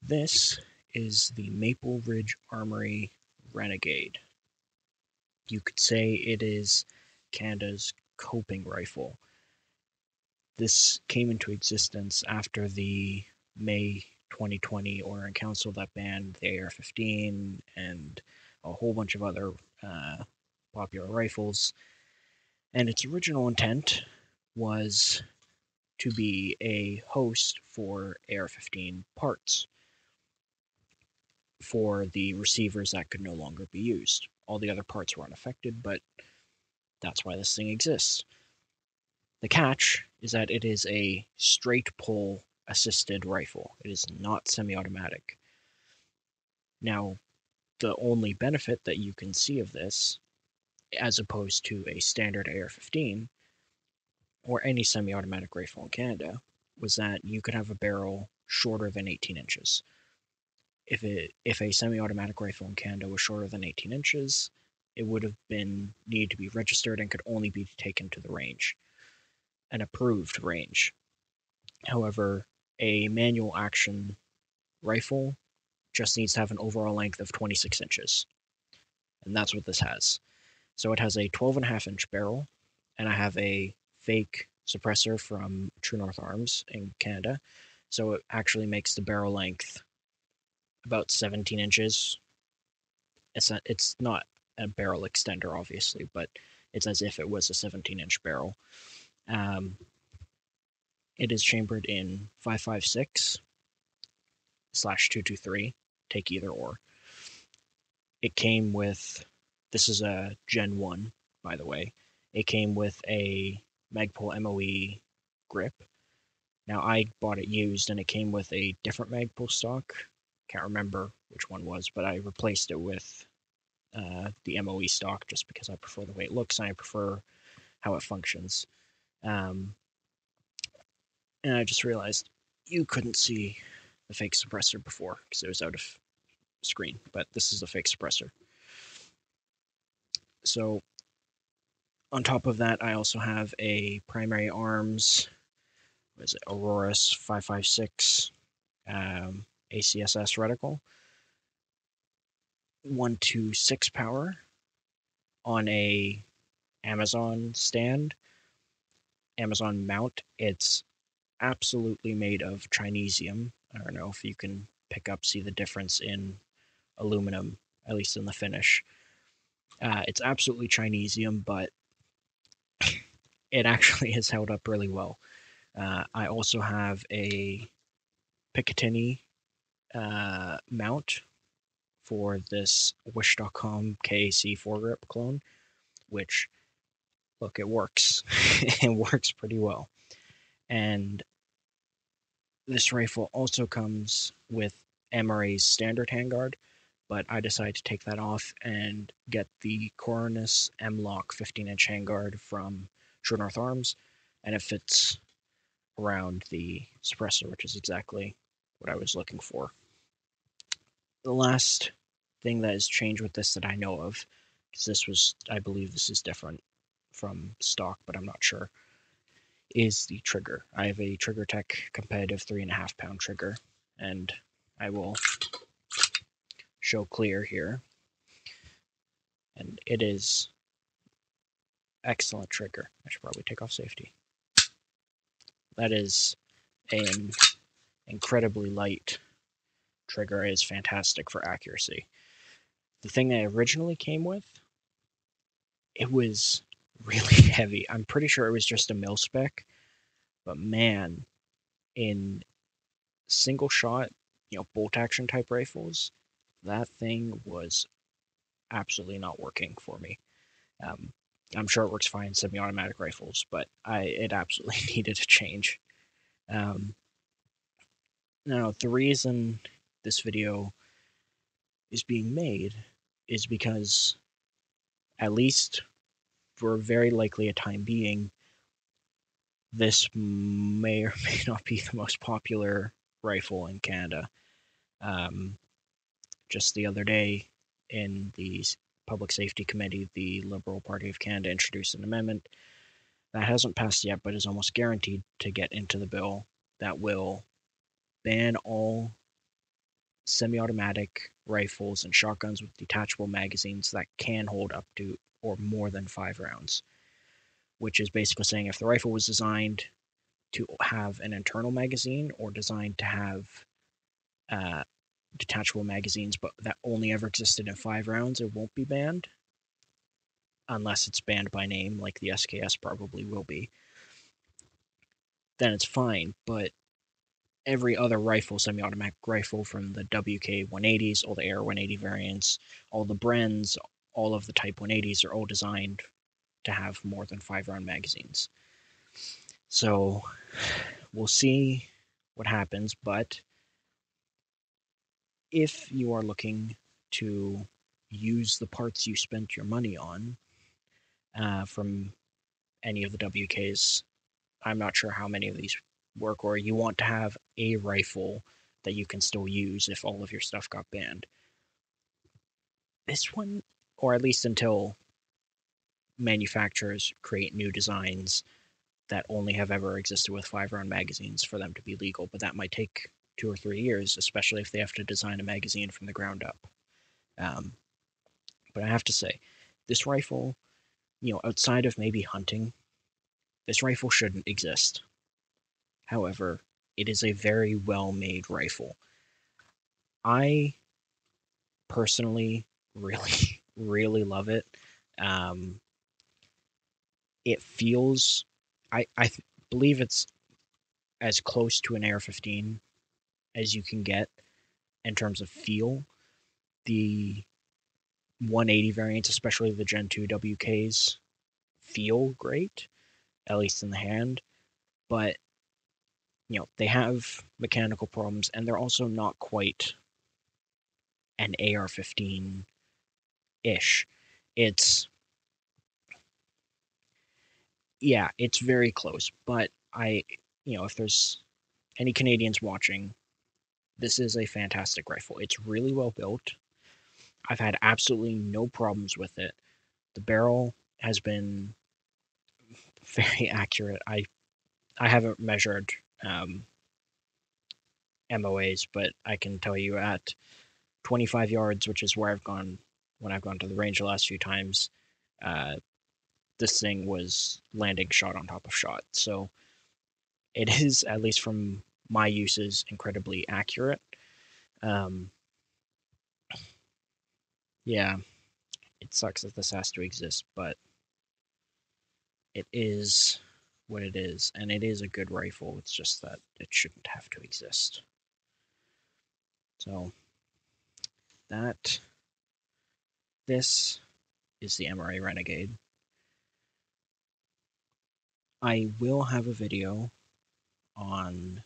This is the Maple Ridge Armoury Renegade. You could say it is Canada's coping rifle. This came into existence after the May 2020 Order in Council that banned the AR-15 and a whole bunch of other popular rifles. And its original intent was to be a host for AR-15 parts for the receivers that could no longer be used. All the other parts were unaffected, but that's why this thing exists. The catch is that it is a straight pull assisted rifle. It is not semi-automatic. Now, the only benefit that you can see of this, as opposed to a standard AR-15 or any semi-automatic rifle in Canada, was that you could have a barrel shorter than 18 inches. If a semi-automatic rifle in Canada was shorter than 18 inches, it would have been needed to be registered and could only be taken to the range, an approved range. However, a manual action rifle just needs to have an overall length of 26 inches, and that's what this has. So it has a 12.5-inch barrel, and I have a fake suppressor from True North Arms in Canada, so it actually makes the barrel length about 17 inches. It's not a barrel extender, obviously, but it's as if it was a 17-inch barrel. It is chambered in 5.56/223. Take either or. It came with, this is a Gen 1, by the way. It came with a Magpul MOE grip. Now, I bought it used, and it came with a different Magpul stock. Can't remember which one was, but I replaced it with the MOE stock just because I prefer the way it looks and I prefer how it functions. And I just realized you couldn't see the fake suppressor before because it was out of screen, but this is the fake suppressor. So on top of that, I also have a Primary Arms, what is it, Aurora's 5.56 ACSS reticle, 126 power on a Amazon stand, Amazon mount. It's absolutely made of Chinesium. I don't know if you can see the difference in aluminum, at least in the finish. It's absolutely Chinesium, but it actually has held up really well. I also have a Picatinny mount for this Wish.com KAC foregrip clone, which, look, it works. It works pretty well. And this rifle also comes with MRA's standard handguard, but I decided to take that off and get the Cornus M-Lock 15-inch handguard from True North Arms, and it fits around the suppressor, which is exactly what I was looking for. The last thing that has changed with this that I know of, because I believe this is different from stock, but I'm not sure, is the trigger. I have a Trigger Tech competitive 3.5 pound trigger, and I will show clear here. And it is excellent trigger. I should probably take off safety. That is an incredibly light trigger. It is fantastic for accuracy. The thing that originally came with, it was really heavy. I'm pretty sure it was just a mil spec, but man, in single shot, bolt action type rifles, that thing was absolutely not working for me. I'm sure it works fine in semi-automatic rifles, but it absolutely needed a change. Now, the reason this video is being made is because, at least for very likely a time being, this may or may not be the most popular rifle in Canada. Just the other day, in the Public Safety Committee, the Liberal Party of Canada introduced an amendment that hasn't passed yet, but is almost guaranteed to get into the bill, that will ban all semi-automatic rifles and shotguns with detachable magazines that can hold up to or more than 5 rounds, which is basically saying if the rifle was designed to have an internal magazine or designed to have detachable magazines, but that only ever existed in 5 rounds, it won't be banned, unless it's banned by name, like the SKS probably will be. Then it's fine, but every other rifle, semi-automatic rifle, from the WK-180s, all the AR-180 variants, all the Brens, all of the Type 180s are all designed to have more than 5-round magazines. So we'll see what happens, but if you are looking to use the parts you spent your money on from any of the WKs, I'm not sure how many of these work, or you want to have a rifle that you can still use if all of your stuff got banned. This one, or at least until manufacturers create new designs that only have ever existed with 5-round magazines for them to be legal, but that might take 2 or 3 years, especially if they have to design a magazine from the ground up. But I have to say, this rifle, outside of maybe hunting, this rifle shouldn't exist. However, it is a very well-made rifle. I personally really, really love it. It feels, I believe it's as close to an AR-15 as you can get in terms of feel. The 180 variants, especially the Gen 2 WKs, feel great, at least in the hand, but they have mechanical problems, and they're also not quite an AR-15-ish. It's very close, but if there's any Canadians watching, this is a fantastic rifle. It's really well built. I've had absolutely no problems with it. The barrel has been very accurate. I haven't measured MOAs, but I can tell you at 25 yards, which is where I've gone when I've gone to the range the last few times, this thing was landing shot on top of shot. So it is, at least from my uses, incredibly accurate. Yeah, it sucks that this has to exist, but it is what it is, and it is a good rifle. It's just that it shouldn't have to exist. So this is the MRA Renegade. I will have a video on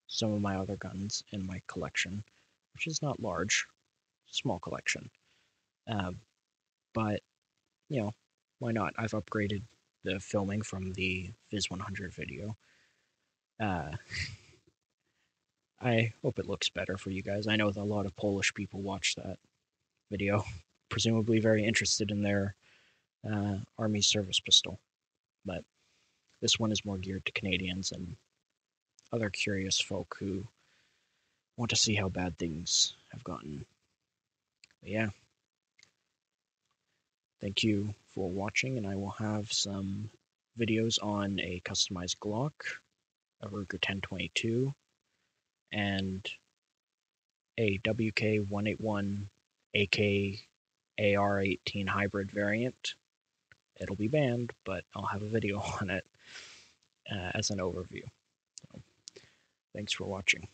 some of my other guns in my collection, which is not large, small collection. But, why not? I've upgraded the filming from the Viz 100 video. I hope it looks better for you guys. I know that a lot of Polish people watch that video, presumably very interested in their Army service pistol. But this one is more geared to Canadians and other curious folk who want to see how bad things have gotten. But yeah. Thank you for watching, and I will have some videos on a customized Glock, a Ruger 1022, and a WK-181 AK AR-18 hybrid variant. It'll be banned, but I'll have a video on it as an overview. So, thanks for watching.